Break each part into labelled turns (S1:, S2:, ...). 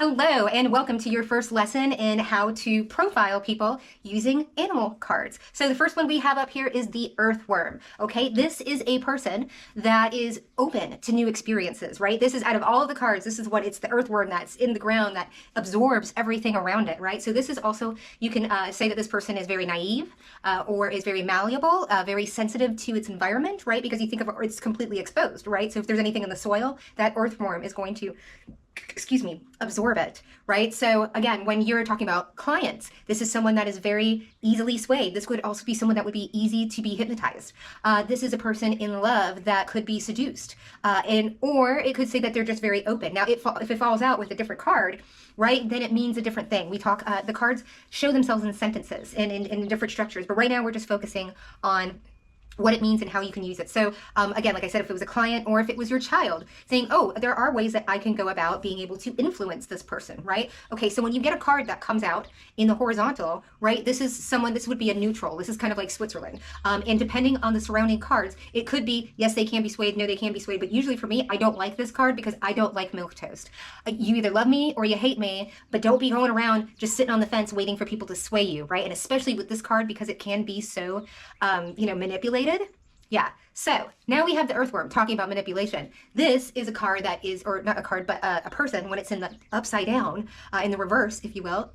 S1: Hello and welcome to your first lesson in how to profile people using animal cards. So the first one we have up here is the earthworm. Okay, this is a person that is open to new experiences, right? This is out of all of the cards, this is what it's the earthworm that's in the ground that absorbs everything around it, right? So this is also, you can say that this person is very naive or is very malleable, very sensitive to its environment, right? Because you think of it, it's completely exposed, right? So if there's anything in the soil, that earthworm is going to absorb it, right? So again, when you're talking about clients, this is someone that is very easily swayed. This could also be someone that would be easy to be hypnotized. This is a person in love that could be seduced. Or it could say that they're just very open. Now, if it falls out with a different card, right, then it means a different thing. We talk, the cards show themselves in sentences and in different structures, but right now we're just focusing on what it means and how you can use it. So again, like I said, if it was a client or if it was your child, saying, oh, there are ways that I can go about being able to influence this person, right? Okay, so when you get a card that comes out in the horizontal, right, this is someone, this would be a neutral. This is kind of like Switzerland. And depending on the surrounding cards, it could be, yes, they can be swayed, no, they can be swayed. But usually for me, I don't like this card because I don't like milquetoast. You either love me or you hate me, but don't be going around just sitting on the fence waiting for people to sway you, right? And especially with this card because it can be so, manipulated. Yeah, so now we have the earthworm talking about manipulation. This is a card that is, or not a card, but a person when it's in the upside down, in the reverse, if you will,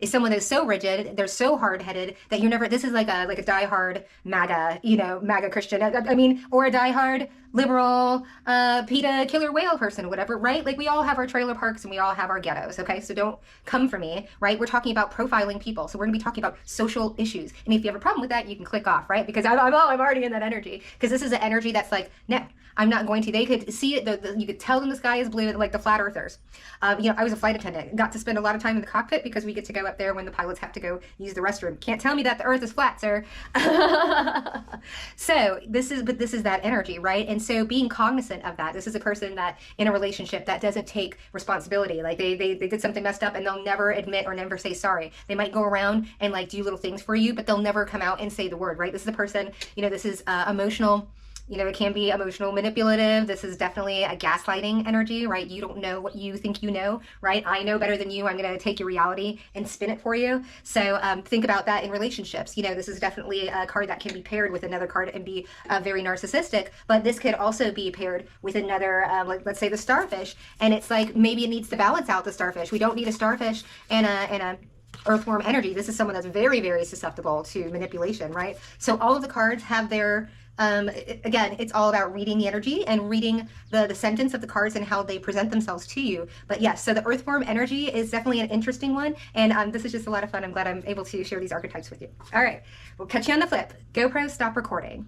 S1: is someone that's so rigid, they're so hard-headed that you're never, this is like a diehard MAGA, MAGA Christian, I mean, or a diehard liberal, PETA killer whale person, whatever, right? Like we all have our trailer parks and we all have our ghettos, okay? So don't come for me, right? We're talking about profiling people. So we're gonna be talking about social issues. And if you have a problem with that, you can click off, right? Because I'm already in that energy. Because this is an energy that's like, no, I'm not going to. They could see it, you could tell them the sky is blue, like the flat earthers. I was a flight attendant, got to spend a lot of time in the cockpit because we get to go up there when the pilots have to go use the restroom. Can't tell me that the earth is flat, sir. So this is that energy, right? And so being cognizant of that, this is a person that in a relationship that doesn't take responsibility. Like they did something messed up and they'll never admit or never say sorry. They might go around and like do little things for you, but they'll never come out and say the word, right? This is a person, this is emotional. It can be emotional manipulative. This is definitely a gaslighting energy, right? You don't know what you think you know, right? I know better than you. I'm going to take your reality and spin it for you. So think about that in relationships. This is definitely a card that can be paired with another card and be very narcissistic, but this could also be paired with another, like let's say the starfish. And it's like, maybe it needs to balance out the starfish. We don't need a starfish and a earthworm energy. This is someone that's very, very susceptible to manipulation, right? So all of the cards have their, again, it's all about reading the energy and reading the sentence of the cards and how they present themselves to you. But yes, so the earthworm energy is definitely an interesting one. And this is just a lot of fun. I'm glad I'm able to share these archetypes with you. All right, we'll catch you on the flip. GoPro, stop recording.